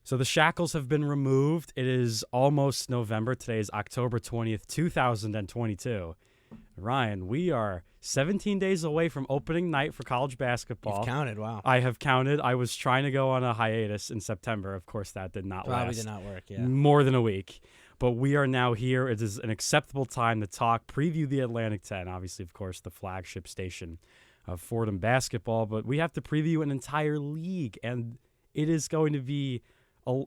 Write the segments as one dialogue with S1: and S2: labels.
S1: So the shackles have been removed. It is almost November. Today is October 20th, 2022. Ryan, we are 17 days away from opening night for college basketball.
S2: You've counted, wow.
S1: I have counted. I was trying to go on a hiatus in September. Of course, that did not
S2: Probably
S1: last.
S2: did not work, yeah.
S1: More than a week. But we are now here. It is an acceptable time to talk, preview the Atlantic 10, obviously, of course, the flagship station of Fordham basketball. But we have to preview an entire league, and it is going to be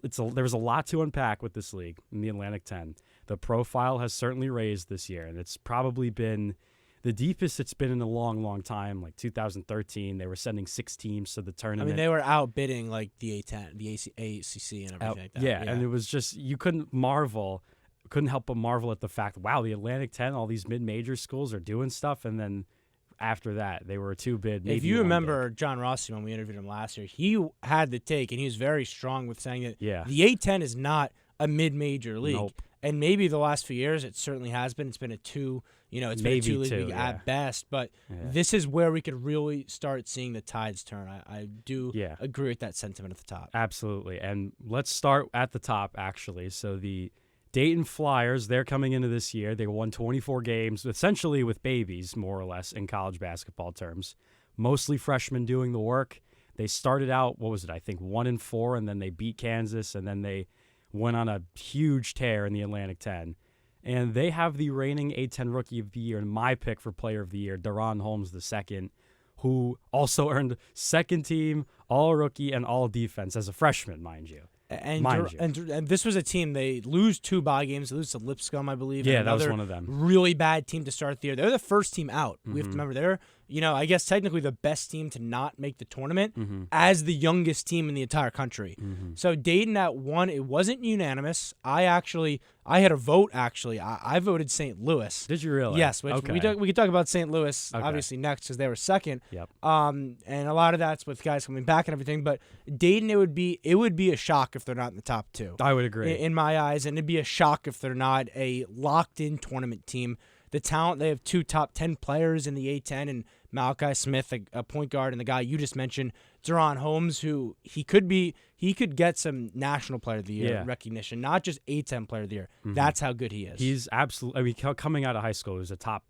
S1: there's a lot to unpack with this league in the Atlantic 10. The profile has certainly raised this year, and it's probably been the deepest it's been in a long, long time. Like 2013, they were sending 6 teams to the tournament.
S2: I mean, they were outbidding like the A10, the ACC, and everything like that.
S1: Yeah, and it was just you couldn't help but marvel at the fact, wow, the Atlantic 10, all these mid-major schools are doing stuff, and then after that, they were a 2-bid.
S2: If you remember John Rossi when we interviewed him last year, he had the take, and he was very strong with saying that the A10 is not a mid-major league.
S1: Nope.
S2: And maybe the last few years it certainly has been. It's been a 2, it's been a 2-league league at best. But this is where we could really start seeing the tides turn. I do agree with that sentiment at the top.
S1: Absolutely. And let's start at the top, actually. So the Dayton Flyers, they're coming into this year. They won 24 games, essentially with babies, more or less, in college basketball terms. Mostly freshmen doing the work. They started out, 1-4, and then they beat Kansas, and then they went on a huge tear in the Atlantic 10. And they have the reigning A10 Rookie of the Year, and my pick for Player of the Year, Deron Holmes II, who also earned second team, all-rookie, and all-defense as a freshman, mind you.
S2: And this was a team, they lose 2 bye games. They lose to Lipscomb, I believe.
S1: Yeah, that was one of them.
S2: Really bad team to start the year. They're the first team out. We have to remember they're, I guess technically the best team to not make the tournament as the youngest team in the entire country. So Dayton at 1, it wasn't unanimous. I had a vote, actually. I voted St. Louis.
S1: Did you really?
S2: Yes. Which we could talk about St. Louis, obviously, next because they were second.
S1: Yep.
S2: And a lot of that's with guys coming back and everything. But Dayton, it would be a shock if they're not in the top 2.
S1: I would agree.
S2: In my eyes. And it'd be a shock if they're not a locked-in tournament team. The talent, they have 2 top 10 players in the A10, and Malachi Smith, a point guard, and the guy you just mentioned, Deron Holmes, who he could get some National Player of the Year recognition, not just A10 Player of the Year. That's how good he is.
S1: He's absolutely. Coming out of high school, he was a top,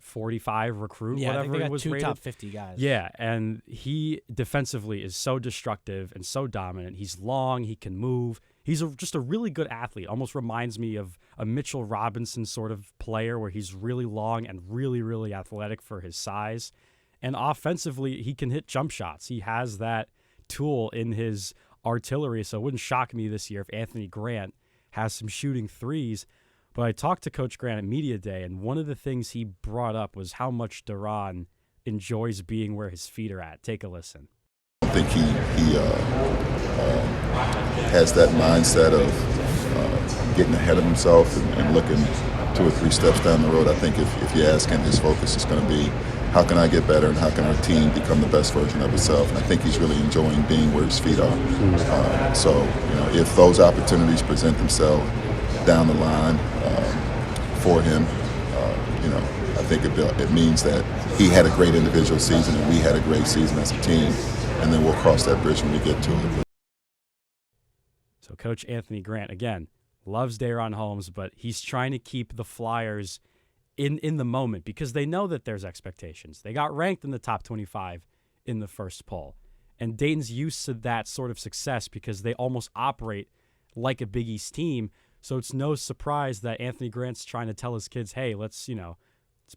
S1: 45 recruit.
S2: Yeah,
S1: whatever
S2: I think they got
S1: it was
S2: 2
S1: rated.
S2: top 50 guys.
S1: Yeah, and he defensively is so destructive and so dominant. He's long. He can move. He's just a really good athlete. Almost reminds me of a Mitchell Robinson sort of player where he's really long and really, really athletic for his size. And offensively, he can hit jump shots. He has that tool in his artillery, so it wouldn't shock me this year if Anthony Grant has some shooting threes. But I talked to Coach Grant at Media Day, and one of the things he brought up was how much Deron enjoys being where his feet are at. Take a listen.
S3: I think he has that mindset of getting ahead of himself and looking 2 or 3 steps down the road. I think if you ask him, his focus is going to be, how can I get better and how can our team become the best version of itself? And I think he's really enjoying being where his feet are. So, if those opportunities present themselves down the line for him, I think it means that he had a great individual season and we had a great season as a team. And then we'll cross that bridge when we get to it.
S1: So Coach Anthony Grant, again, loves Deron Holmes, but he's trying to keep the Flyers in the moment because they know that there's expectations. They got ranked in the top 25 in the first poll. And Dayton's used to that sort of success because they almost operate like a Big East team. So it's no surprise that Anthony Grant's trying to tell his kids, hey, let's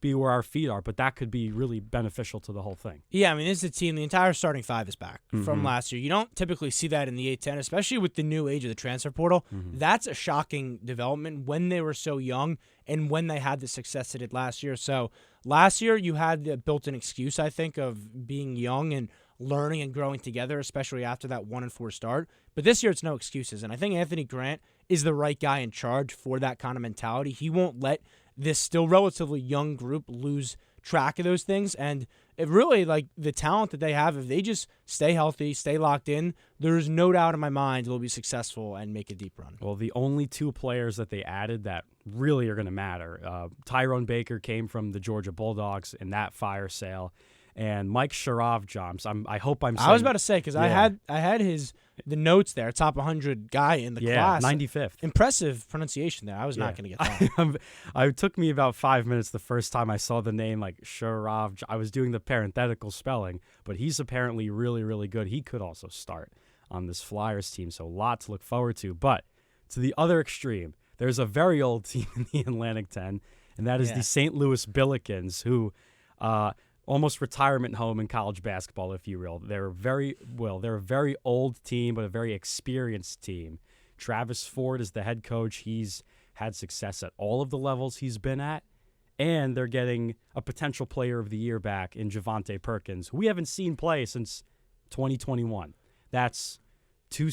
S1: be where our feet are, but that could be really beneficial to the whole thing.
S2: Yeah, I mean, this is a team, the entire starting 5 is back from last year. You don't typically see that in the A10, especially with the new age of the transfer portal. That's a shocking development when they were so young and when they had the success they did last year. So last year you had the built-in excuse, I think, of being young and learning and growing together, especially after that 1-4 start. But this year it's no excuses, and I think Anthony Grant is the right guy in charge for that kind of mentality. He won't let this still relatively young group lose track of those things. And it really, the talent that they have, if they just stay healthy, stay locked in, there's no doubt in my mind they'll be successful and make a deep run.
S1: Well, the only 2 players that they added that really are going to matter, Tyrone Baker came from the Georgia Bulldogs in that fire sale, and Mike Sharavjams. I hope I'm saying.
S2: I was about to say, because I had his the notes there, top 100 guy in the class.
S1: 95th.
S2: Impressive pronunciation there. I was not going to get that.
S1: It took me about 5 minutes the first time I saw the name, like Sharav. I was doing the parenthetical spelling, but he's apparently really, really good. He could also start on this Flyers team, so a lot to look forward to. But to the other extreme, there's a very old team in the Atlantic 10, and that is the St. Louis Billikens, who almost retirement home in college basketball, if you will. They're a very old team, but a very experienced team. Travis Ford is the head coach. He's had success at all of the levels he's been at, and they're getting a potential player of the year back in Javonte Perkins, who we haven't seen play since 2021. That's 2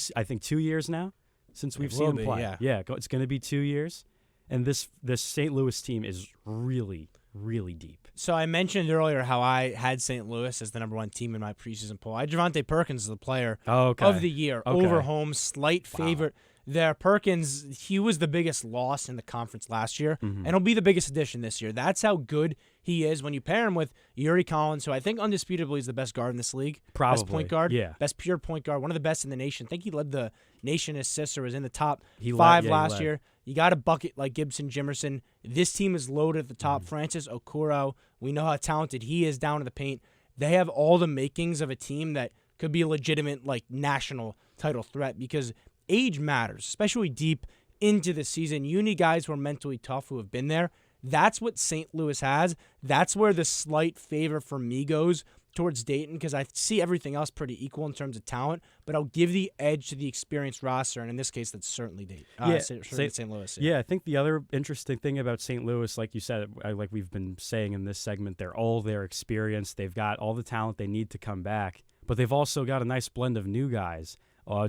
S1: years now since we've seen him play. Yeah, it's going to be 2 years, and this St. Louis team is really, really deep.
S2: So I mentioned earlier how I had St. Louis as the number 1 team in my preseason poll. I had Javonte Perkins as the player of the year over home, slight favorite there. Perkins, he was the biggest loss in the conference last year, and he'll be the biggest addition this year. That's how good he is when you pair him with Yuri Collins, who I think undisputably is the best guard in this league.
S1: Probably.
S2: Best point guard. Yeah. Best pure point guard. One of the best in the nation. I think he led the nation assists or was in the top 5 last year. You got a bucket like Gibson Jimerson. This team is loaded at the top. Francis Okoro, we know how talented he is down in the paint. They have all the makings of a team that could be a legitimate national title threat because age matters, especially deep into the season. You need guys who are mentally tough who have been there. That's what St. Louis has. That's where the slight favor for me goes towards Dayton because I see everything else pretty equal in terms of talent, but I'll give the edge to the experienced roster, and in this case, that's certainly Dayton. St. Louis.
S1: Yeah, I think the other interesting thing about St. Louis, like you said, like we've been saying in this segment, they're old, they're experienced, they've got all the talent they need to come back, but they've also got a nice blend of new guys.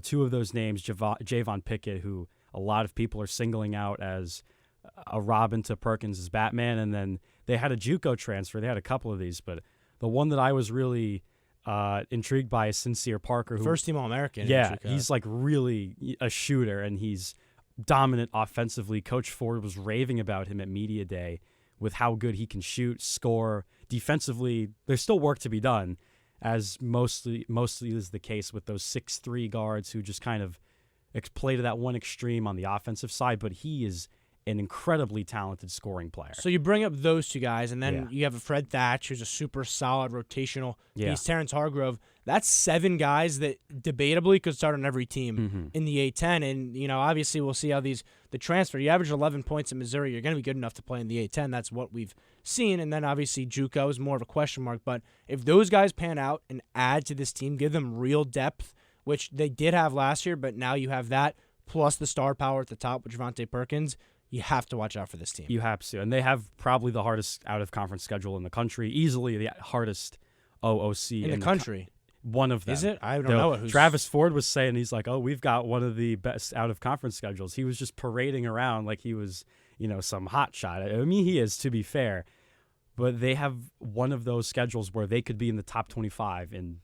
S1: 2 of those names, Javon Pickett, who a lot of people are singling out as a Robin to Perkins' Batman, and then they had a JUCO transfer. They had a couple of these, but the one that I was really intrigued by is Sincere Parker. Who,
S2: first-team All-American.
S1: Yeah, he's really a shooter, and he's dominant offensively. Coach Ford was raving about him at Media Day with how good he can shoot, score. Defensively, there's still work to be done, as mostly is the case with those 6'3" guards who just kind of play to that one extreme on the offensive side, but he is an incredibly talented scoring player.
S2: So you bring up those 2 guys, and then you have a Fred Thatch, who's a super solid rotational piece. Terrence Hargrove. That's 7 guys that debatably could start on every team in the A-10. And, obviously we'll see how the transfer. You average 11 points in Missouri. You're going to be good enough to play in the A-10. That's what we've seen. And then obviously JUCO is more of a question mark. But if those guys pan out and add to this team, give them real depth, which they did have last year, but now you have that, plus the star power at the top with Javonte Perkins, you have to watch out for this team.
S1: You have to. And they have probably the hardest out-of-conference schedule in the country, easily the hardest OOC
S2: in the country.
S1: One of them.
S2: Is it? I don't know.
S1: Travis Ford was saying, he's like, we've got one of the best out-of-conference schedules. He was just parading around like he was, some hot shot. I mean, he is, to be fair. But they have one of those schedules where they could be in the top 25 in,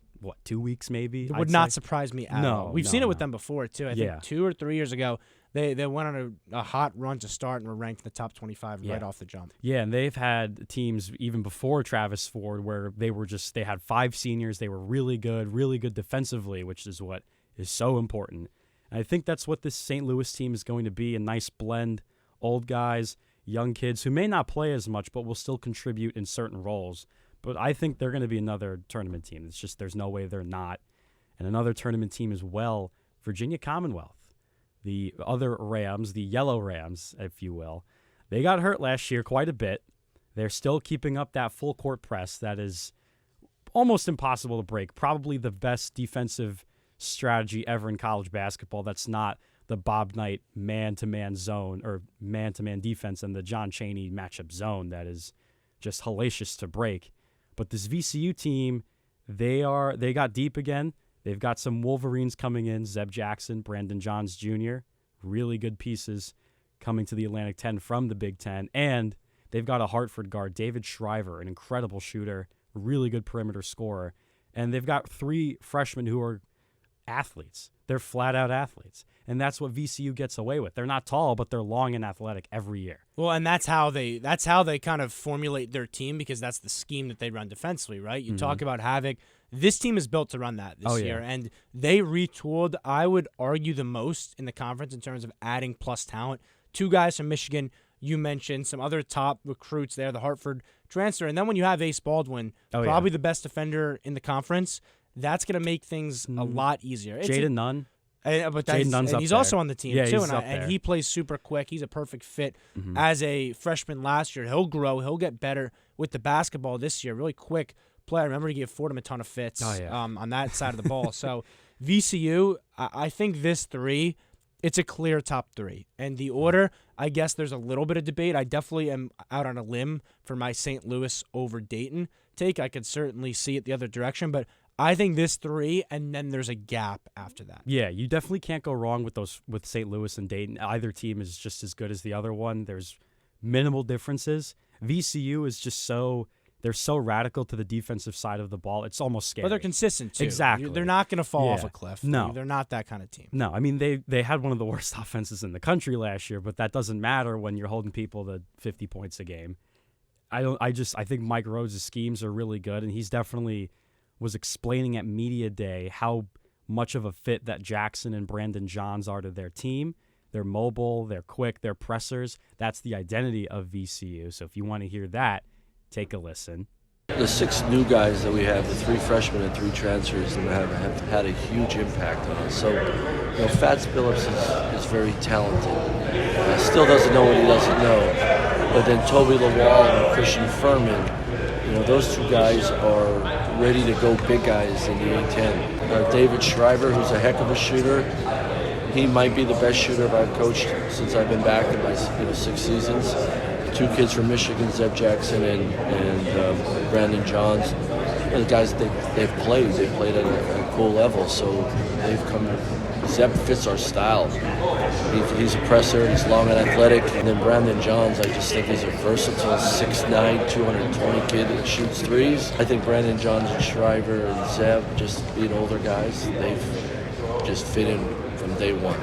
S1: 2 weeks maybe?
S2: It would not surprise me at all. We've seen it with them before, too. I think 2 or 3 years ago, they went on a hot run to start and were ranked in the top 25 right off the jump. Yeah,
S1: and they've had teams even before Travis Ford where they had 5 seniors. They were really good defensively, which is what is so important. And I think that's what this St. Louis team is going to be, a nice blend. Old guys, young kids who may not play as much but will still contribute in certain roles. But I think they're going to be another tournament team. It's just there's no way they're not. And another tournament team as well, Virginia Commonwealth. The other Rams, the Yellow Rams, if you will, they got hurt last year quite a bit. They're still keeping up that full court press that is almost impossible to break. Probably the best defensive strategy ever in college basketball. That's not the Bob Knight man-to-man zone or man-to-man defense and the John Chaney matchup zone that is just hellacious to break. But this VCU team, they got deep again. They've got some Wolverines coming in, Zeb Jackson, Brandon Johns Jr., really good pieces coming to the Atlantic 10 from the Big Ten. And they've got a Hartford guard, David Shriver, an incredible shooter, really good perimeter scorer. And they've got 3 freshmen who are athletes. They're flat-out athletes. And that's what VCU gets away with. They're not tall, but they're long and athletic every year.
S2: Well, and that's how they kind of formulate their team because that's the scheme that they run defensively, right? You talk about Havoc, This team is built to run that this year, and they retooled, I would argue, the most in the conference in terms of adding plus talent. 2 guys from Michigan, you mentioned, some other top recruits there, the Hartford transfer. And then when you have Ace Baldwin, probably the best defender in the conference, that's going to make things a lot easier.
S1: Jaden Nunn.
S2: Jaden Nunn's
S1: up
S2: he's
S1: there.
S2: also on the team, too,
S1: he's up there.
S2: and he plays super quick. He's a perfect fit as a freshman last year. He'll grow. He'll get better with the basketball this year. Really quick player. I remember he gave Fordham a ton of fits on that side of the ball. So VCU, I think this 3, it's a clear top 3. And the order, I guess there's a little bit of debate. I definitely am out on a limb for my St. Louis over Dayton take. I could certainly see it the other direction, but I think this 3, and then there's a gap after that.
S1: Yeah, you definitely can't go wrong with St. Louis and Dayton. Either team is just as good as the other one. There's minimal differences. VCU is just they're so radical to the defensive side of the ball. It's almost scary.
S2: But they're consistent, too.
S1: Exactly.
S2: They're not going to fall off a cliff.
S1: No.
S2: They're not that kind of team.
S1: No, I mean, they had one of the worst offenses in the country last year, but that doesn't matter when you're holding people to 50 points a game. I think Mike Rhodes' schemes are really good, and he's definitely was explaining at Media Day how much of a fit that Jackson and Brandon Johns are to their team. They're mobile, they're quick, they're pressers. That's the identity of VCU. So if you want to hear that, take a listen.
S4: The 6 new guys that we have, the 3 freshmen and 3 transfers, have had a huge impact on us. So, Fats Billups is very talented. Still doesn't know what he doesn't know. But then Toby Lawal and Christian Furman, those 2 guys are ready to go big guys in the A-10. David Shriver, who's a heck of a shooter. He might be the best shooter I've coached since I've been back in my 6 seasons. 2 kids from Michigan, Zeb Jackson and Brandon Johns. The guys they've played at a cool level, so they've come. Zeb fits our style. He's a presser, he's long and athletic. And then Brandon Johns, I just think he's a versatile 6'9", 220 kid that shoots threes. I think Brandon Johns and Shriver and Zeb, just being older guys, they've just fit in from day one.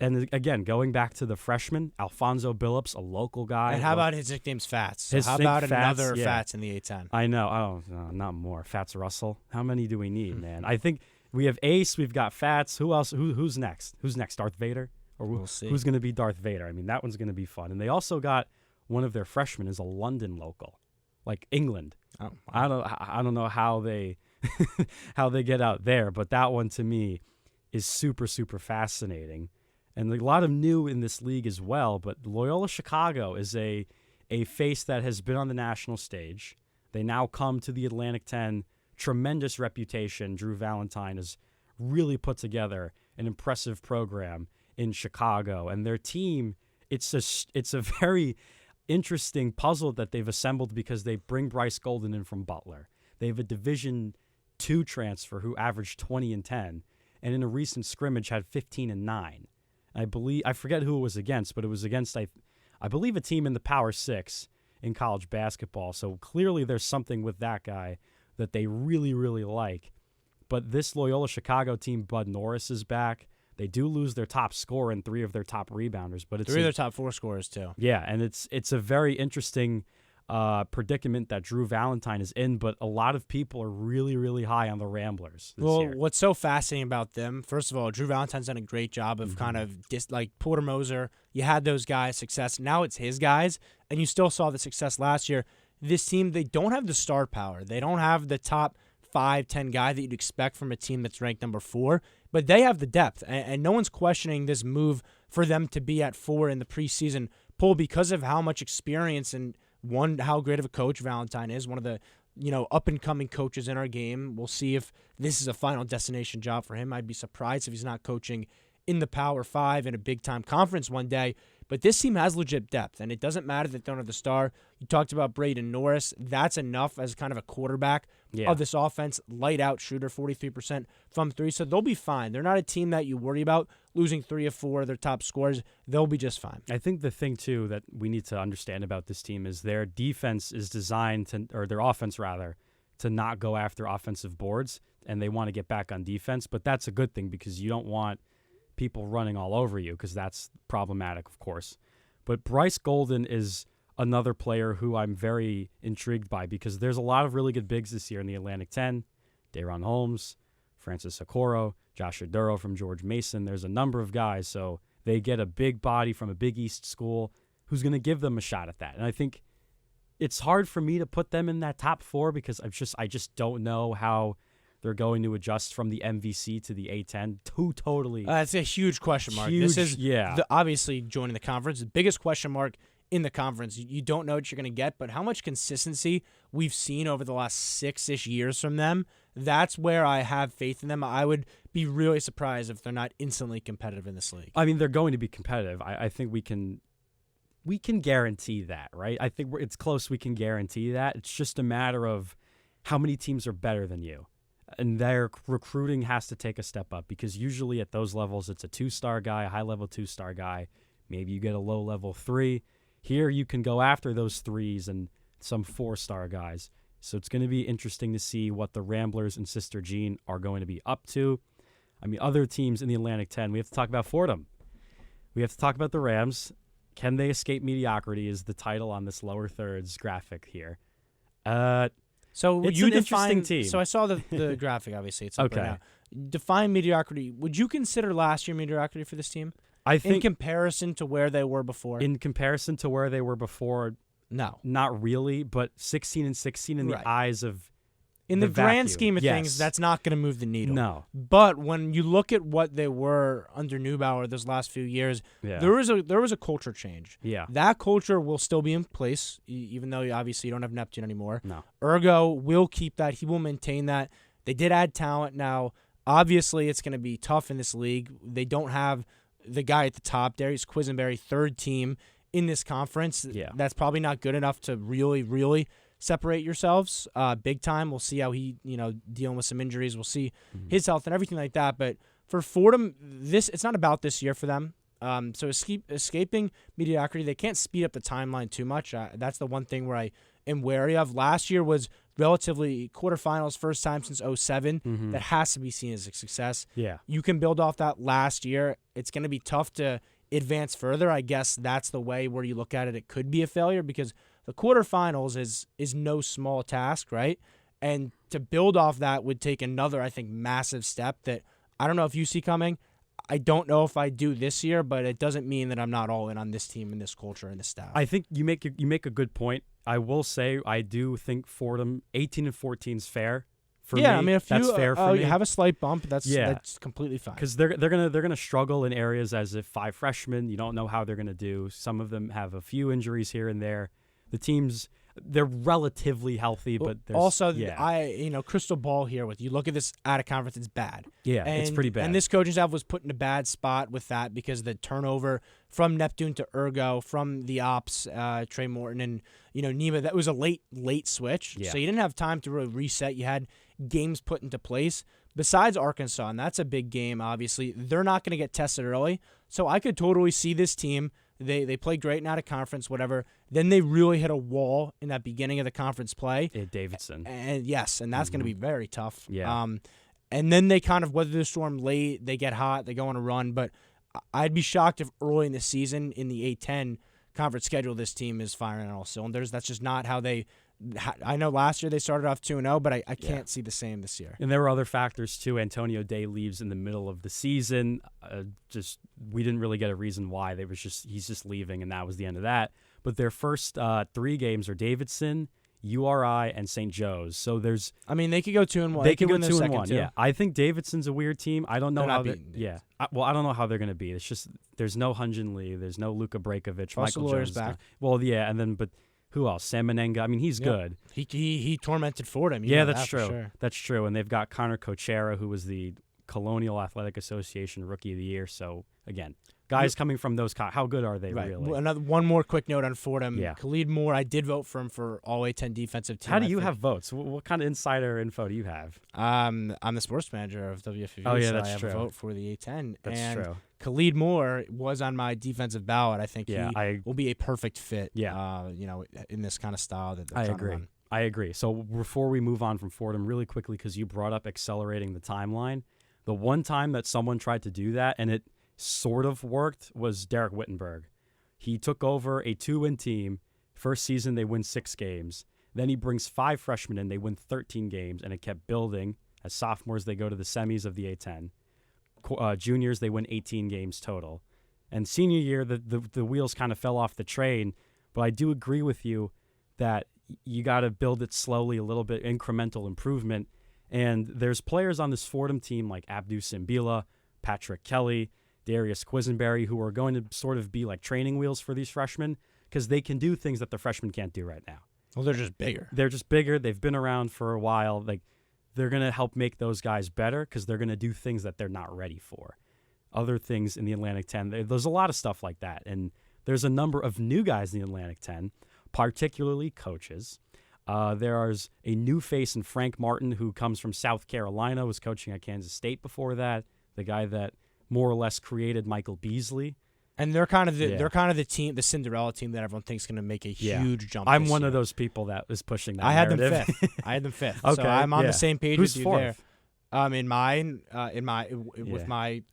S1: And again, going back to the freshman, Alfonso Billups, a local guy.
S2: And how about his nickname's Fats? So
S1: His
S2: how about
S1: Fats,
S2: another
S1: yeah.
S2: Fats in the A-10?
S1: I know. Oh, no, not more. Fats Russell. How many do we need, man? I think we have Ace. We've got Fats. Who else? Who's next? Who's next? Darth Vader? Or
S2: we'll see.
S1: Who's going to be Darth Vader? I mean, that one's going to be fun. And they also got one of their freshmen is a London local, like England.
S2: Oh,
S1: wow. I don't know how they how they get out there, but that one to me is super, super fascinating. And a lot of new in this league as well, but Loyola Chicago is a face that has been on the national stage. They now come to the Atlantic 10. Tremendous reputation. Drew Valentine has really put together an impressive program in Chicago. And their team, it's a very interesting puzzle that they've assembled because they bring Bryce Golden in from Butler. They have a Division II transfer who averaged 20 and 10, and in a recent scrimmage had 15 and 9. I forget who it was against, but it was against, I believe, a team in the Power 6 in college basketball. So clearly there's something with that guy that they really, really like. But this Loyola Chicago team, Bud Norris is back. They do lose their top scorer and 3 of their top rebounders. But it's
S2: 3 of their top 4 scorers, too.
S1: Yeah, and it's a very interesting predicament that Drew Valentine is in, but a lot of people are really, really high on the Ramblers this year.
S2: What's so fascinating about them, first of all, Drew Valentine's done a great job of kind of like Porter Moser. You had those guys' success. Now it's his guys, and you still saw the success last year. This team, they don't have the star power. They don't have the top 5-10 guy that you'd expect from a team that's ranked number 4, but they have the depth, and no one's questioning this move for them to be at 4 in the preseason poll because of how much experience and how great of a coach Valentine is, one of the up-and-coming coaches in our game. We'll see if this is a final destination job for him. I'd be surprised if he's not coaching in the Power 5 in a big-time conference one day. But this team has legit depth, and it doesn't matter that they don't have the star. You talked about Braden Norris. That's enough as kind of a quarterback of this offense. Light-out shooter, 43% from 3, so they'll be fine. They're not a team that you worry about losing 3 of 4 of their top scorers. They'll be just fine.
S1: I think the thing, too, that we need to understand about this team is their defense is designed to, or their offense, rather, to not go after offensive boards, and they want to get back on defense. But that's a good thing because you don't want people running all over you because that's problematic, of course. But Bryce Golden is another player who I'm very intrigued by because there's a lot of really good bigs this year in the Atlantic 10. Dayron Holmes, Francis Okoro, Josh Aduro from George Mason. There's a number of guys, so they get a big body from a Big East school who's going to give them a shot at that. And I think it's hard for me to put them in that top 4 because I just don't know how they're going to adjust from the MVC to the A10. Totally.
S2: That's a huge question mark.
S1: Huge,
S2: This is
S1: yeah.
S2: Obviously joining the conference, the biggest question mark in the conference. You don't know what you're going to get, but how much consistency we've seen over the last 6-ish years from them, that's where I have faith in them. I would be really surprised if they're not instantly competitive in this league.
S1: I mean, they're going to be competitive. I think we can guarantee that, right? I think it's close. We can guarantee that. It's just a matter of how many teams are better than you. And their recruiting has to take a step up because usually at those levels, it's a 2-star guy, a high-level 2-star guy. Maybe you get a low-level 3. Here you can go after those 3s and some 4-star guys. So it's going to be interesting to see what the Ramblers and Sister Jean are going to be up to. I mean, other teams in the Atlantic 10, we have to talk about Fordham. We have to talk about the Rams. Can they escape mediocrity is the title on this lower thirds graphic here.
S2: So
S1: it's
S2: you
S1: an
S2: define,
S1: interesting team.
S2: So I saw the graphic, obviously. It's up
S1: Okay.
S2: right now. Define mediocrity. Would you consider last year mediocrity for this team?
S1: I think
S2: in comparison to where they were before?
S1: in comparison to where they were before,
S2: No.
S1: not really, but 16-16 in
S2: Right.
S1: the eyes of
S2: In the grand
S1: vacuum.
S2: scheme of
S1: Yes.
S2: things, that's not going to move the needle.
S1: No.
S2: But when you look at what they were under Neubauer those last few years,
S1: Yeah.
S2: there was a culture change.
S1: Yeah.
S2: That culture will still be in place, even though obviously you don't have Neptune anymore.
S1: No.
S2: Ergo will keep that. He will maintain that. They did add talent now. Obviously, it's going to be tough in this league. They don't have the guy at the top, Darius Quisenberry, third team in this conference.
S1: Yeah.
S2: That's probably not good enough to really, really separate yourselves big time. We'll see how he, dealing with some injuries. We'll see his health and everything like that. But for Fordham, it's not about this year for them. So escaping mediocrity, they can't speed up the timeline too much. That's the one thing where I am wary of. Last year was relatively quarterfinals, first time since 2007. That has to be seen as a success.
S1: Yeah.
S2: You can build off that last year. It's going to be tough to advance further. I guess that's the way where you look at it. It could be a failure because the quarterfinals is no small task, right? And to build off that would take another, I think, massive step that I don't know if you see coming. I don't know if I do this year, but it doesn't mean that I'm not all in on this team and this culture and this staff.
S1: I think you make a good point. I will say I do think Fordham 18-14 is fair for me.
S2: Yeah, I mean, if
S1: that's
S2: you
S1: fair for me.
S2: have a slight bump, that's completely fine.
S1: Because they're gonna struggle in areas as if 5 freshmen. You don't know how they're gonna do. Some of them have a few injuries here and there. The teams, they're relatively healthy, but there's,
S2: also,
S1: yeah.
S2: crystal ball here with you look at this out of conference, it's bad.
S1: Yeah, it's pretty bad.
S2: And this coaching staff was put in a bad spot with that because the turnover from Neptune to Ergo, from the ops, Trey Morton and Nima, that was a late switch.
S1: Yeah.
S2: So you didn't have time to really reset. You had games put into place. Besides Arkansas, and that's a big game, obviously, they're not going to get tested early. So I could totally see this team. They play great in out of conference, whatever. Then they really hit a wall in that beginning of the conference play.
S1: Yeah, Davidson.
S2: And yes, and that's going to be very tough.
S1: Yeah.
S2: And then they kind of weather the storm late. They get hot. They go on a run. But I'd be shocked if early in the season in the A10 conference schedule this team is firing on all cylinders. That's just not how they – I know last year they started off 2-0, but I can't see the same this year.
S1: And there were other factors, too. Antonio Day leaves in the middle of the season. We didn't really get a reason why. He's just leaving, and that was the end of that. But their first 3 games are Davidson, URI, and St. Joe's. So there's...
S2: I mean, they could go 2-1.
S1: They could go
S2: win their
S1: 2-1,
S2: second, too.
S1: yeah. I think Davidson's a weird team. I don't know
S2: They're
S1: how
S2: not
S1: they're...
S2: beating
S1: Yeah. I don't know how they're going to be. It's just there's no Hunjin Lee. There's no Luka Brekovic.
S2: Russell
S1: Michael
S2: Lawyer's
S1: Jones.
S2: back.
S1: Well, yeah, and then... but. Who else? Sam Menenga. I mean, he's good.
S2: He tormented Fordham.
S1: Yeah, that's
S2: for
S1: true.
S2: Sure.
S1: That's true. And they've got Connor Cochera, who was the Colonial Athletic Association Rookie of the Year. So, again, guys coming from those, how good are they really?
S2: One more quick note on Fordham.
S1: Yeah.
S2: Khalid Moore, I did vote for him for all A10 defensive team.
S1: How do you have votes? What kind of insider info do you have?
S2: I'm the sports manager of WFUV.
S1: Oh, yeah,
S2: so
S1: that's
S2: I have
S1: true.
S2: a vote for the A10.
S1: That's true.
S2: Khalid Moore was on my defensive ballot. I think
S1: he
S2: will be a perfect fit.
S1: Yeah.
S2: In this kind of style that they're
S1: I
S2: trying
S1: agree.
S2: to run.
S1: I agree. So before we move on from Fordham, really quickly, because you brought up accelerating the timeline, the one time that someone tried to do that and it sort of worked was Derek Wittenberg. He took over a 2-win team. First season, they win 6 games. Then he brings 5 freshmen in. They win 13 games, and it kept building. As sophomores, they go to the semis of the A10. Juniors, they win 18 games total. And senior year, the wheels kind of fell off the train. But I do agree with you that you got to build it slowly, a little bit incremental improvement. And there's players on this Fordham team like Abdu Simbila, Patrick Kelly, Darius Quisenberry, who are going to sort of be like training wheels for these freshmen because they can do things that the freshmen can't do right now.
S2: Well, they're just bigger.
S1: They're just bigger. They've been around for a while. Like, they're going to help make those guys better because they're going to do things that they're not ready for. Other things in the Atlantic 10, there's a lot of stuff like that. And there's a number of new guys in the Atlantic 10, particularly coaches. There's a new face in Frank Martin, who comes from South Carolina, was coaching at Kansas State before that, the guy that more or less created Michael Beasley.
S2: And they're kind of the team, the Cinderella team that everyone thinks is going to make a huge jump.
S1: I'm
S2: this
S1: one
S2: year.
S1: of those people that was pushing that
S2: I had
S1: narrative.
S2: them fifth. I had them fifth.
S1: Okay,
S2: so I'm on the same page
S1: Who's
S2: with you
S1: fourth?
S2: there. With my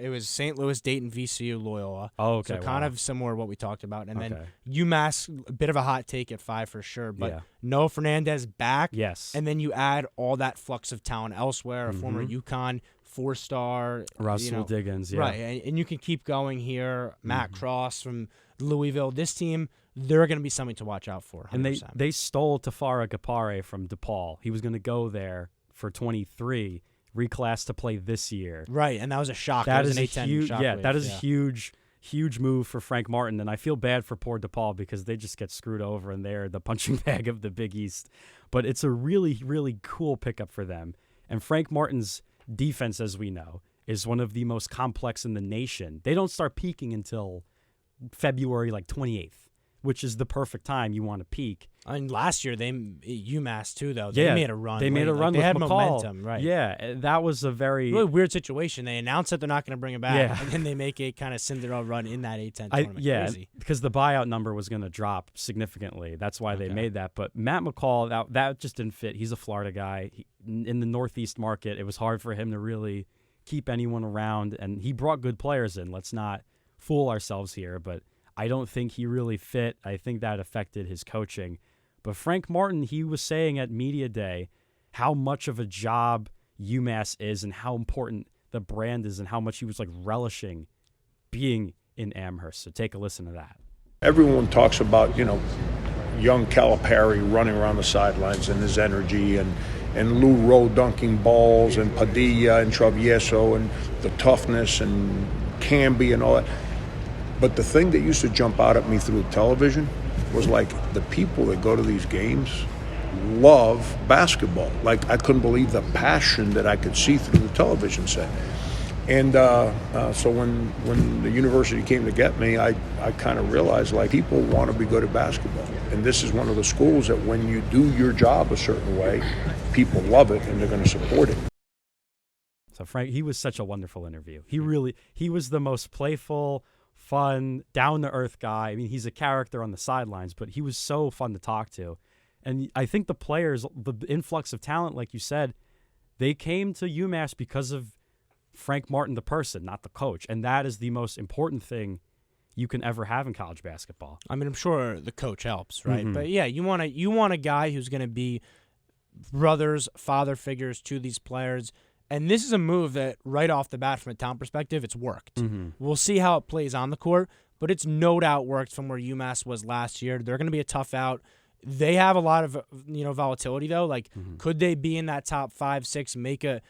S2: it was St. Louis, Dayton, VCU, Loyola.
S1: Oh, okay.
S2: So kind of similar to what we talked about, and then UMass, a bit of a hot take at 5 for sure. But Noah Fernandez back.
S1: Yes.
S2: And then you add all that flux of talent elsewhere. A former UConn 4-star,
S1: Russell Diggins. Yeah.
S2: Right, and you can keep going here. Matt Cross from Louisville. This team, they're going to be something to watch out for. 100%.
S1: And they stole Tafara Gapare from DePaul. He was going to go there for 23, reclassed to play this year.
S2: Right, and that was a shock.
S1: That
S2: was
S1: is
S2: an A10
S1: huge.
S2: shock
S1: Yeah,
S2: wave.
S1: that is a huge move for Frank Martin, and I feel bad for poor DePaul because they just get screwed over and they're the punching bag of the Big East. But it's a really, really cool pickup for them. And Frank Martin's defense, as we know, is one of the most complex in the nation. They don't start peaking until February 28th, which is the perfect time you want to peak.
S2: And last year, UMass too, though. They made a run.
S1: They made a run with
S2: They had
S1: McCall.
S2: momentum, right?
S1: Yeah, that was a very
S2: really weird situation. They announced that they're not going to bring him back,
S1: Yeah.
S2: and then they make a kind of Cinderella run in that A10 tournament. Crazy.
S1: Because the buyout number was going to drop significantly. That's why they made that. But Matt McCall, that just didn't fit. He's a Florida guy. In the Northeast market, it was hard for him to really keep anyone around, and he brought good players in. Let's not fool ourselves here, but I don't think he really fit. I think that affected his coaching. But Frank Martin, he was saying at Media Day how much of a job UMass is and how important the brand is and how much he was relishing being in Amherst. So take a listen to that.
S5: Everyone talks about, young Calipari running around the sidelines and his energy and Lou Rowe dunking balls and Padilla and Travieso and the toughness and Camby and all that. But the thing that used to jump out at me through television was the people that go to these games love basketball. I couldn't believe the passion that I could see through the television set. And so when the university came to get me, I kind of realized people want to be good at basketball. And this is one of the schools that when you do your job a certain way, people love it and they're going to support it.
S1: So Frank, he was such a wonderful interview. He was the most playful, fun, down-to-earth guy. I mean, he's a character on the sidelines, but he was so fun to talk to. And I think the players, the influx of talent, like you said, they came to UMass because of Frank Martin, the person, not the coach. And that is the most important thing you can ever have in college basketball.
S2: I mean, I'm sure the coach helps, right? Mm-hmm. But yeah, you want a guy who's going to be brothers, father figures to these players. And this is a move that right off the bat from a talent perspective, it's worked. Mm-hmm. We'll see how it plays on the court, but it's no doubt worked from where UMass was last year. They're going to be a tough out. They have a lot of volatility though. Could they be in that top 5, 6, make a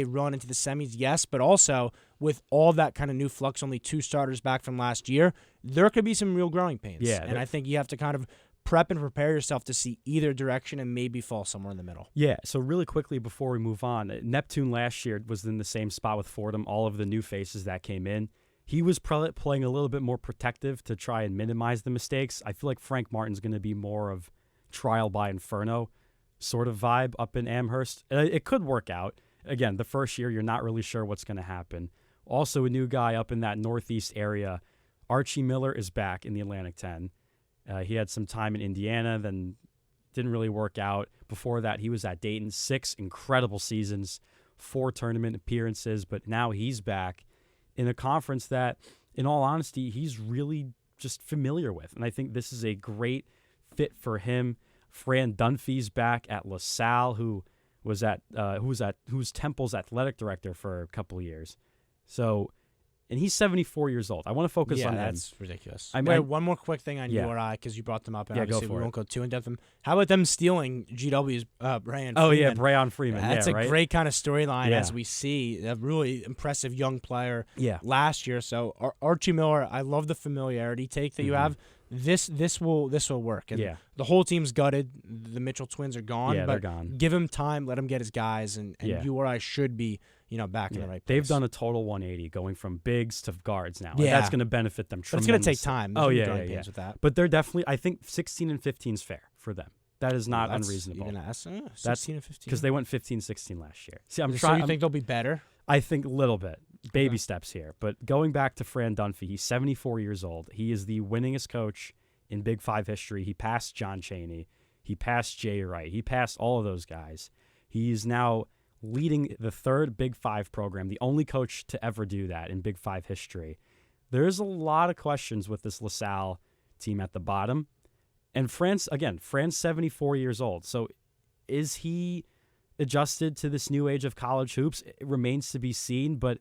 S2: run into the semis? Yes, but also with all that kind of new flux, only 2 starters back from last year, there could be some real growing pains.
S1: Yeah,
S2: and I think you have to kind of prep and prepare yourself to see either direction and maybe fall somewhere in the middle.
S1: Yeah, so really quickly before we move on, Neptune last year was in the same spot with Fordham, all of the new faces that came in. He was playing a little bit more protective to try and minimize the mistakes. I feel like Frank Martin's going to be more of trial by inferno sort of vibe up in Amherst. It could work out. Again, the first year, you're not really sure what's going to happen. Also, a new guy up in that Northeast area, Archie Miller, is back in the Atlantic 10. He had some time in Indiana, then didn't really work out. Before that, he was at Dayton, 6 incredible seasons, 4 tournament appearances, but now he's back in a conference that, in all honesty, he's really just familiar with. And I think this is a great fit for him. Fran Dunphy's back at LaSalle, who who's Temple's athletic director for a couple of years. So, and he's 74 years old. I want to focus on him.
S2: That's ridiculous.
S1: Wait,
S2: one more quick thing on URI, because you brought them up, and
S1: Yeah,
S2: obviously
S1: go for
S2: we
S1: it.
S2: won't go too in depth. How about them stealing GW's Brian Freeman?
S1: Oh yeah, Brayon Freeman.
S2: That's
S1: yeah,
S2: a
S1: right?
S2: great kind of storyline,
S1: Yeah.
S2: as we see a really impressive young player
S1: Yeah.
S2: last year. So Archie Miller, I love the familiarity take that you have. This will work. And
S1: Yeah.
S2: the whole team's gutted. The Mitchell twins are gone.
S1: Yeah,
S2: but
S1: they're gone.
S2: Give him time. Let him get his guys, and
S1: Yeah.
S2: URI should be back in the right place.
S1: They've done a total 180, going from bigs to guards now.
S2: Yeah.
S1: That's going to benefit them
S2: But it's
S1: tremendously.
S2: going to take time. There's
S1: Oh
S2: no
S1: yeah,
S2: growing
S1: yeah, yeah.
S2: pains with that.
S1: But they're definitely. I think 16 and 15 is fair for them. That is not
S2: That's
S1: unreasonable.
S2: Even 16 and 15.
S1: Because they went 15-16 last year. See, I'm
S2: So
S1: trying.
S2: you think they'll be better?
S1: I think a little bit. Baby steps here. But going back to Fran Dunphy, he's 74 years old. He is the winningest coach in Big Five history. He passed John Chaney. He passed Jay Wright. He passed all of those guys. He is now leading the third Big Five program, the only coach to ever do that in Big Five history. There's a lot of questions with this LaSalle team at the bottom. And Fran's 74 years old. So is he adjusted to this new age of college hoops? It remains to be seen, but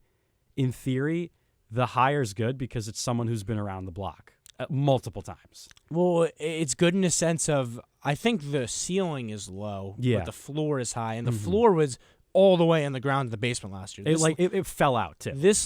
S1: in theory, the hire's good because it's someone who's been around the block multiple times.
S2: Well, it's good in a sense of, I think the ceiling is low,
S1: Yeah.
S2: but the floor is high, and the floor was all the way in the ground in the basement last year.
S1: It fell out too.
S2: This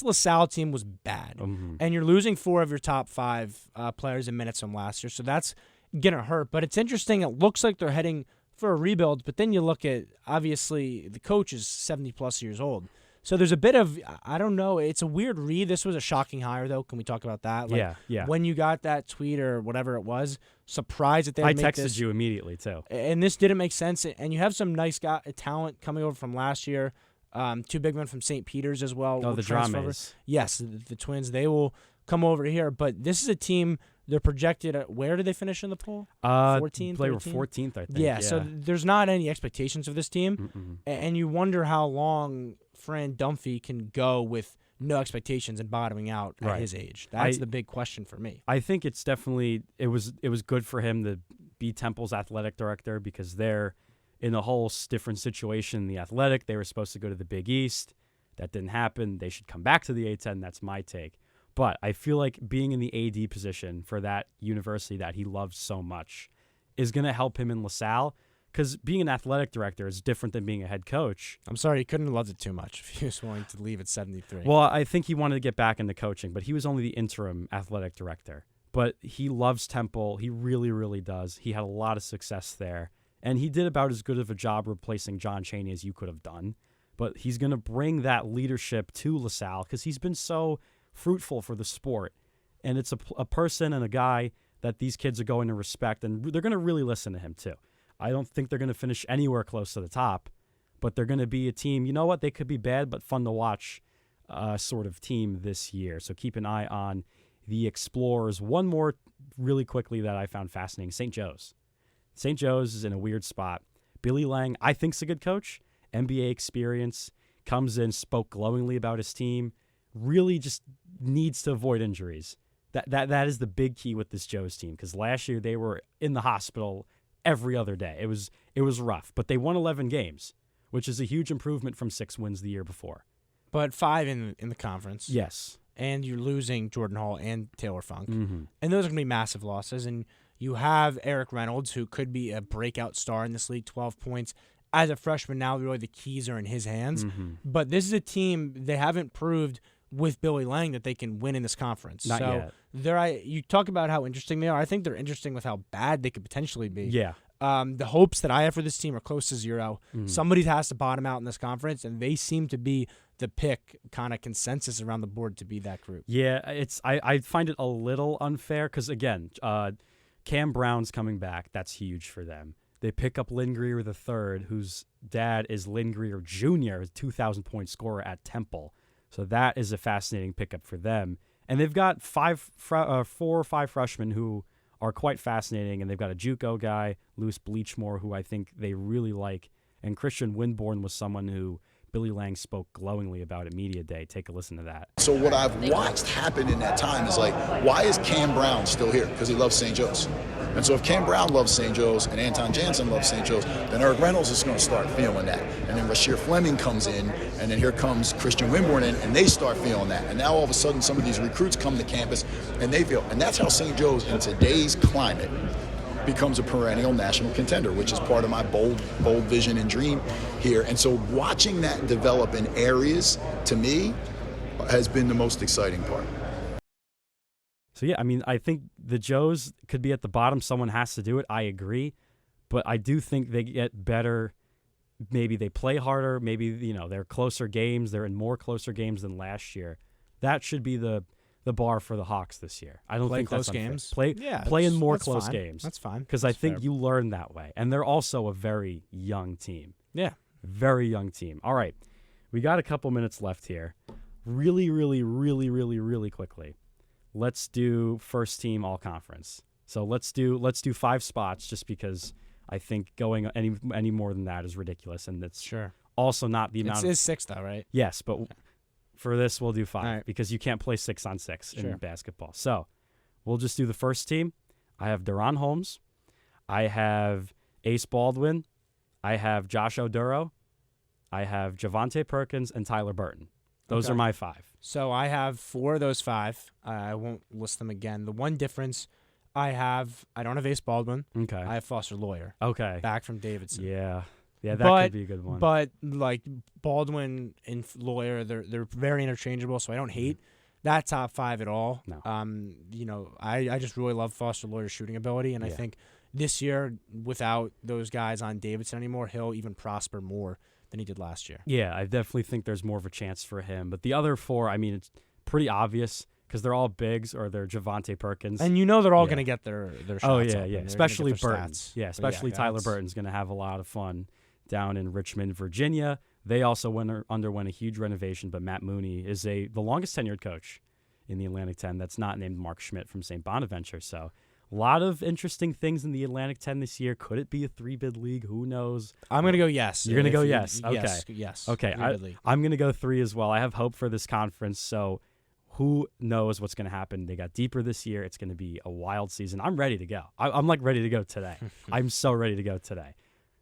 S2: LaSalle team was bad, and you're losing 4 of your top 5 players in minutes from last year, so that's gonna hurt. But it's interesting. It looks like they're heading for a rebuild, but then you look at, obviously the coach is 70+ years old, so there's a bit of, I don't know. It's a weird read. This was a shocking hire, though. Can we talk about that?
S1: Yeah.
S2: When you got that tweet or whatever it was, surprised that they would
S1: I
S2: make
S1: texted
S2: this.
S1: you immediately too.
S2: And this didn't make sense. And you have some nice talent coming over from last year. 2 big men from St. Peter's as well.
S1: Oh, the Dramas.
S2: Yes, the Twins. They will come over here. But this is a team, they're projected at, where did they finish in the poll? 14th?
S1: They were
S2: 13th?
S1: 14th, I think.
S2: Yeah, so there's not any expectations of this team. And you wonder how long Fran Dunphy can go with no expectations and bottoming out at his age. That's the big question for me.
S1: I think it's definitely it was good for him to be Temple's athletic director because they're in a whole different situation in the Athletic. They were supposed to go to the Big East. That didn't happen. They should come back to the A-10. That's my take. But I feel like being in the AD position for that university that he loves so much is going to help him in LaSalle, because being an athletic director is different than being a head coach.
S2: I'm sorry, he couldn't have loved it too much if he was willing to leave at 73.
S1: Well, I think he wanted to get back into coaching, but he was only the interim athletic director. But he loves Temple. He really, really does. He had a lot of success there. And he did about as good of a job replacing John Chaney as you could have done. But he's going to bring that leadership to LaSalle because he's been so fruitful for the sport. And it's a person and a guy that these kids are going to respect, and they're going to really listen to him too. I don't think they're going to finish anywhere close to the top, but they're going to be a team, you know what, they could be bad but fun to watch sort of team this year. So keep an eye on the Explorers. One more really quickly that I found fascinating, St. Joe's. St. Joe's is in a weird spot. Billy Lang, I think, is a good coach. NBA experience, comes in, spoke glowingly about his team, really just needs to avoid injuries. That is the big key with this Joe's team, because last year they were in the hospital every other day. It was rough, but they won 11 games, which is a huge improvement from 6 wins the year before.
S2: But 5 in the conference.
S1: Yes.
S2: And you're losing Jordan Hall and Taylor Funk.
S1: Mm-hmm.
S2: And those are going to be massive losses. And you have Eric Reynolds, who could be a breakout star in this league, 12 points. As a freshman now, really the keys are in his hands.
S1: Mm-hmm.
S2: But this is a team, they haven't proved with Billy Lang that they can win in this conference.
S1: Not yet.
S2: You talk about how interesting they are. I think they're interesting with how bad they could potentially be.
S1: Yeah.
S2: The hopes that I have for this team are close to 0.
S1: Mm-hmm.
S2: Somebody has to bottom out in this conference, and they seem to be the pick kind of consensus around the board to be that group.
S1: Yeah, I find it a little unfair because, again, Cam Brown's coming back. That's huge for them. They pick up Lynn Greer III, whose dad is Lynn Greer Jr., a 2,000-point scorer at Temple. So that is a fascinating pickup for them. And they've got 4 or 5 freshmen who are quite fascinating, and they've got a JUCO guy, Louis Bleachmore, who I think they really like, and Christian Winborn was someone who Billy Lang spoke glowingly about at Media Day. Take a listen to that.
S6: So what I've watched happen in that time is like, why is Cam Brown still here? Because he loves St. Joe's. And so if Cam Brown loves St. Joe's and Anton Jansen loves St. Joe's, then Eric Reynolds is going to start feeling that. And then Rasheer Fleming comes in, and then here comes Christian Winborn in, and they start feeling that. And now all of a sudden some of these recruits come to campus, and they feel, and that's how St. Joe's in today's climate becomes a perennial national contender, which is part of my bold vision and dream here. And so watching that develop in areas, to me, has been the most exciting part.
S1: So, yeah, I mean, I think the Joes could be at the bottom. Someone has to do it. I agree. But I do think they get better. Maybe they play harder. Maybe, you know, they're closer games. They're in more closer games than last year. That should be the bar for the Hawks this year. I don't think
S2: close
S1: that's unfair.
S2: games.
S1: Play in more close
S2: fine.
S1: games.
S2: That's fine.
S1: Because I think
S2: fair.
S1: you learn that way. And they're also a very young team.
S2: Yeah.
S1: Very young team. All right. We got a couple minutes left here. Really, really, really, really, really quickly. Let's do first team all conference. So let's do 5 spots just because I think going any more than that is ridiculous, and it's
S2: Sure.
S1: also not the amount.
S2: It is 6 though, right?
S1: Yes, but for this we'll do 5
S2: right.
S1: because you can't play 6-on-6
S2: Sure.
S1: in basketball. So we'll just do the first team. I have Deron Holmes. I have Ace Baldwin. I have Josh Oduro. I have Javante Perkins and Tyler Burton. Those
S2: Okay.
S1: are my 5.
S2: So I have 4 of those 5. I won't list them again. The one difference I don't have Ace Baldwin.
S1: Okay.
S2: I have Foster Lawyer.
S1: Okay.
S2: Back from Davidson.
S1: Yeah, that could be a good one.
S2: But like Baldwin and Lawyer, they're very interchangeable, so I don't hate that top 5 at all.
S1: No.
S2: You know, I just really love Foster Lawyer's shooting ability, and I think this year, without those guys on Davidson anymore, he'll even prosper more than he did last year.
S1: Yeah, I definitely think there's more of a chance for him. But the other 4, I mean, it's pretty obvious because they're all bigs or they're Javante Perkins.
S2: And you know they're all going to get their shots
S1: Oh,
S2: up,
S1: yeah,
S2: and
S1: yeah.
S2: they're gonna
S1: Especially
S2: get their
S1: Burton.
S2: stats.
S1: Yeah,
S2: But
S1: especially Tyler
S2: that's-
S1: Burton's going to have a lot of fun down in Richmond, Virginia. They also underwent a huge renovation, but Matt Mooney is the longest tenured coach in the Atlantic 10 that's not named Mark Schmidt from St. Bonaventure. So a lot of interesting things in the Atlantic 10 this year. Could it be a 3-bid league? Who knows?
S2: I'm going to go yes.
S1: You're going to go
S2: If you-
S1: yes. Okay.
S2: Yes.
S1: Okay.
S2: 3-bid league.
S1: I'm going to go 3 as well. I have hope for this conference. So who knows what's going to happen? They got deeper this year. It's going to be a wild season. I'm ready to go. I'm like ready to go today. I'm so ready to go today.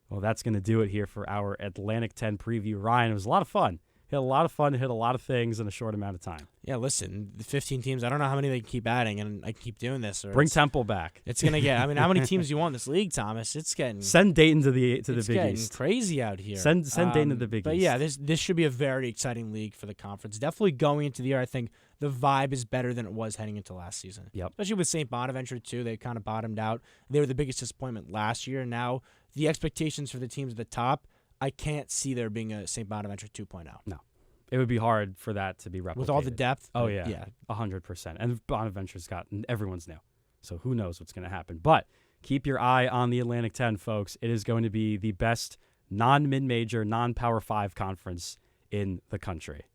S1: Well, that's going to do it here for our Atlantic 10 preview. Ryan, it was a lot of fun. Hit a lot of fun, hit a lot of things in a short amount of time.
S2: Yeah, listen, the 15 teams, I don't know how many they can keep adding, and I keep doing this. Or
S1: Bring Temple back.
S2: It's going to get, how many teams do you want in this league, Thomas? It's getting...
S1: Send Dayton to the Big
S2: getting
S1: East.
S2: Crazy out here.
S1: Send Dayton to the Big
S2: But
S1: East.
S2: yeah, this should be a very exciting league for the conference. Definitely going into the year, I think the vibe is better than it was heading into last season.
S1: Yep.
S2: Especially with St. Bonaventure, too. They kind of bottomed out. They were the biggest disappointment last year. Now, the expectations for the teams at the top, I can't see there being a St. Bonaventure 2.0.
S1: No. It would be hard for that to be replicated.
S2: With all the depth.
S1: Oh, yeah. 100%. And Bonaventure's everyone's new. So who knows what's going to happen. But keep your eye on the Atlantic 10, folks. It is going to be the best non-mid-major, non-Power 5 conference in the country.